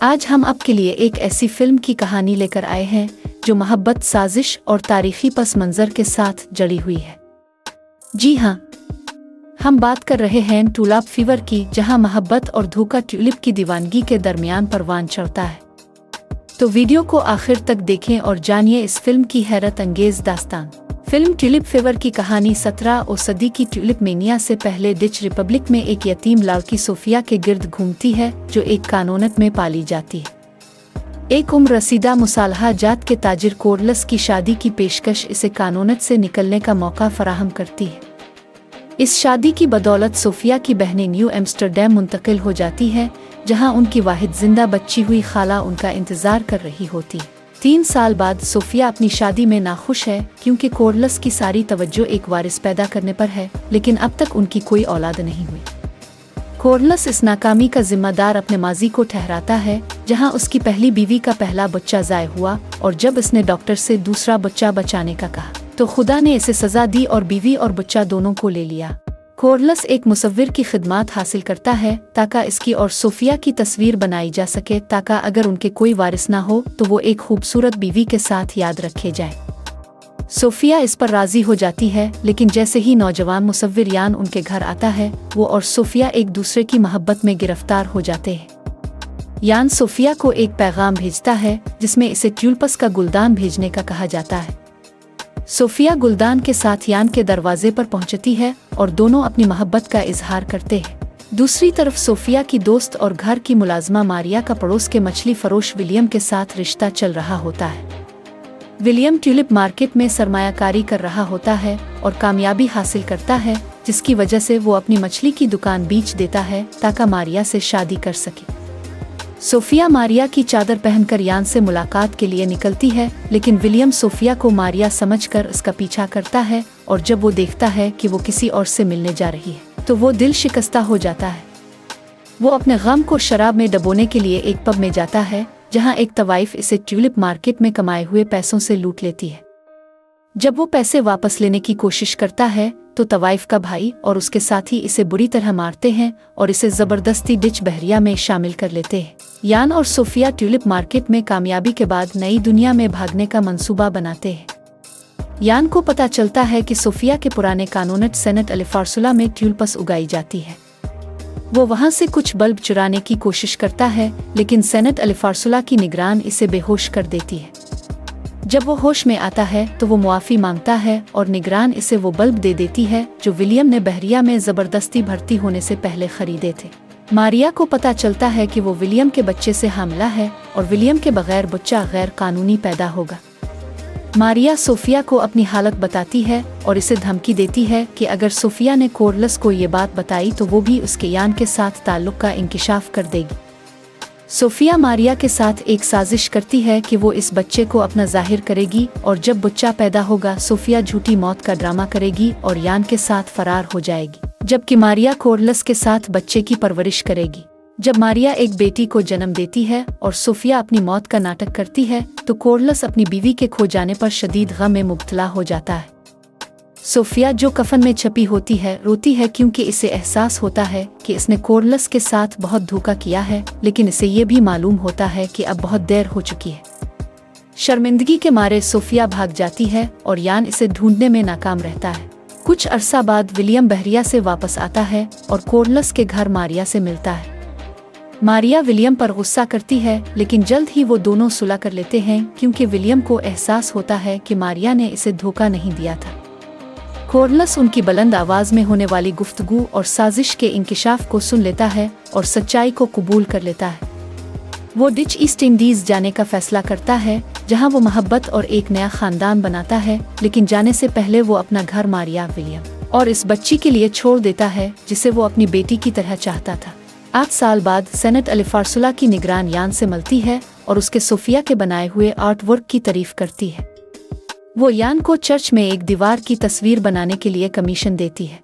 आज हम आपके लिए एक ऐसी फिल्म की कहानी लेकर आए हैं जो मोहब्बत, साजिश और तारीखी पस मंजर के साथ जड़ी हुई है। जी हाँ, हम बात कर रहे हैं टुलिप फीवर की, जहां मोहब्बत और धोखा ट्यूलिप की दीवानगी के दरमियान परवान चढ़ता है। तो वीडियो को आखिर तक देखें और जानिए इस फिल्म की हैरत अंगेज दास्तान। फिल्म टुलिप फीवर की कहानी 17वीं सदी की ट्यूलिप मेनिया से पहले डच रिपब्लिक में एक यतीम लड़की सोफिया के गिर्द घूमती है, जो एक कानूनत में पाली जाती है। एक उम्र रसीदा मुसालहा जात के ताजिर कोरलस की शादी की पेशकश इसे कानूनत से निकलने का मौका फराहम करती है। इस शादी की बदौलत सोफिया की बहनें न्यू एम्स्टरडैम मुंतकिल हो जाती हैं, जहां उनकी वाहिद जिंदा बच्ची हुई खाला उनका इंतजार कर रही होती है। 3 साल बाद सोफिया अपनी शादी में नाखुश है, क्योंकि कोरलस की सारी तवज्जो एक वारिस पैदा करने पर है, लेकिन अब तक उनकी कोई औलाद नहीं हुई। कोरलस इस नाकामी का जिम्मेदार अपने माजी को ठहराता है, जहां उसकी पहली बीवी का पहला बच्चा ज़ाय हुआ, और जब इसने डॉक्टर से दूसरा बच्चा बचाने का कहा तो खुदा ने इसे सजा दी और बीवी और बच्चा दोनों को ले लिया। कोरलस एक मुसव्विर की खिदमात हासिल करता है ताकि इसकी और सोफिया की तस्वीर बनाई जा सके, ताकि अगर उनके कोई वारिस ना हो तो वो एक खूबसूरत बीवी के साथ याद रखे जाए। सोफिया इस पर राजी हो जाती है, लेकिन जैसे ही नौजवान मुसव्विर यान उनके घर आता है, वो और सोफिया एक दूसरे की मोहब्बत में गिरफ्तार हो जाते हैं। यान सोफिया को एक पैगाम भेजता है जिसमें इसे ट्यूलिप्स का गुलदान भेजने का कहा जाता है। सोफिया गुलदान के साथ यान के दरवाजे पर पहुंचती है और दोनों अपनी मोहब्बत का इजहार करते हैं। दूसरी तरफ सोफिया की दोस्त और घर की मुलाजमा मारिया का पड़ोस के मछली फरोश विलियम के साथ रिश्ता चल रहा होता है। विलियम ट्यूलिप मार्केट में सरमायाकारी कर रहा होता है और कामयाबी हासिल करता है, जिसकी वजह से वो अपनी मछली की दुकान बेच देता है ताकि मारिया से शादी कर सके। सोफिया मारिया की चादर पहनकर यान से मुलाकात के लिए निकलती है, लेकिन विलियम सोफिया को मारिया समझकर उसका पीछा करता है, और जब वो देखता है कि वो किसी और से मिलने जा रही है तो वो दिल शिकस्ता हो जाता है। वो अपने गम को शराब में डबोने के लिए एक पब में जाता है, जहां एक तवाइफ इसे ट्यूलिप मार्केट में कमाए हुए पैसों से लूट लेती है। जब वो पैसे वापस लेने की कोशिश करता है तो तवाइफ का भाई और उसके साथी इसे बुरी तरह मारते हैं और इसे जबरदस्ती डच बहरिया में शामिल कर लेते हैं। यान और सोफिया ट्यूलिप मार्केट में कामयाबी के बाद नई दुनिया में भागने का मंसूबा बनाते हैं। यान को पता चलता है कि सोफिया के पुराने कानूनट सेनेट अल्फार्सुला में ट्यूलिप्स उगाई जाती है। वो वहां से कुछ बल्ब चुराने की कोशिश करता है, लेकिन सेनेट अल्फार्सुला की निगरान इसे बेहोश कर देती है। जब वो होश में आता है तो वो मुआफ़ी मांगता है और निगरान इसे वो बल्ब दे देती है जो विलियम ने बहरिया में ज़बरदस्ती भर्ती होने से पहले खरीदे थे। मारिया को पता चलता है कि वो विलियम के बच्चे से हामिला है और विलियम के बगैर बच्चा गैर कानूनी पैदा होगा। मारिया सोफिया को अपनी हालत बताती है और इसे धमकी देती है कि अगर सोफिया ने कोरलस को ये बात बताई तो वो भी उसके यान के साथ ताल्लुक़ का इंकिशाफ कर देगी। सोफिया मारिया के साथ एक साजिश करती है कि वो इस बच्चे को अपना जाहिर करेगी, और जब बच्चा पैदा होगा सोफिया झूठी मौत का ड्रामा करेगी और यान के साथ फरार हो जाएगी, जबकि मारिया कोरलस के साथ बच्चे की परवरिश करेगी। जब मारिया एक बेटी को जन्म देती है और सोफिया अपनी मौत का नाटक करती है तो कोरलस अपनी बीवी के खो जाने पर शदीद गम में मुब्तला हो जाता है। सोफिया, जो कफन में छपी होती है, रोती है क्योंकि इसे एहसास होता है कि इसने कोरलस के साथ बहुत धोखा किया है, लेकिन इसे ये भी मालूम होता है कि अब बहुत देर हो चुकी है। शर्मिंदगी के मारे सोफिया भाग जाती है और यान इसे ढूंढने में नाकाम रहता है। कुछ अरसा बाद विलियम बहरिया से वापस आता है और कोरलस के घर मारिया से मिलता है। मारिया विलियम पर गुस्सा करती है, लेकिन जल्द ही वो दोनों सुलह कर लेते हैं, क्योंकि विलियम को एहसास होता है कि मारिया ने इसे धोखा नहीं दिया था। कोरलस उनकी बुलंद आवाज़ में होने वाली गुफ्तगू और साजिश के इंकिशाफ को सुन लेता है और सच्चाई को कबूल कर लेता है। वो डच ईस्ट इंडीज़ जाने का फैसला करता है, जहां वो मोहब्बत और एक नया ख़ानदान बनाता है, लेकिन जाने से पहले वो अपना घर मारिया, विलियम और इस बच्ची के लिए छोड़ देता है जिसे वो अपनी बेटी की तरह चाहता था। 8 साल बाद सेनेट अल्फार्सुला की निगरान यान से मिलती है और उसके सोफिया के बनाए हुए आर्ट वर्क की तारीफ करती है। वो यान को चर्च में एक दीवार की तस्वीर बनाने के लिए कमीशन देती है।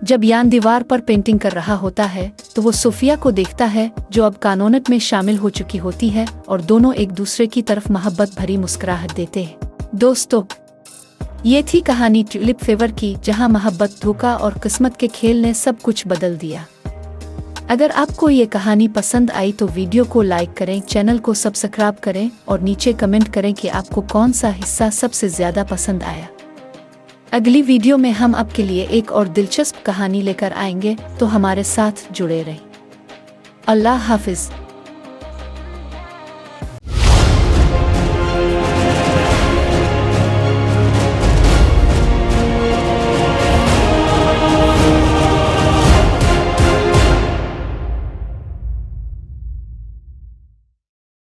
जब यान दीवार पर पेंटिंग कर रहा होता है तो वो सोफिया को देखता है, जो अब कानूनत में शामिल हो चुकी होती है, और दोनों एक दूसरे की तरफ मोहब्बत भरी मुस्कुराहट देते हैं। दोस्तों, ये थी कहानी ट्यूलिप फीवर की, जहां मोहब्बत, धोखा और किस्मत के खेल ने सब कुछ बदल दिया। अगर आपको ये कहानी पसंद आई तो वीडियो को लाइक करें, चैनल को सब्सक्राइब करें और नीचे कमेंट करें कि आपको कौन सा हिस्सा सबसे ज़्यादा पसंद आया। अगली वीडियो में हम आपके लिए एक और दिलचस्प कहानी लेकर आएंगे, तो हमारे साथ जुड़े रहें। अल्लाह हाफिज़।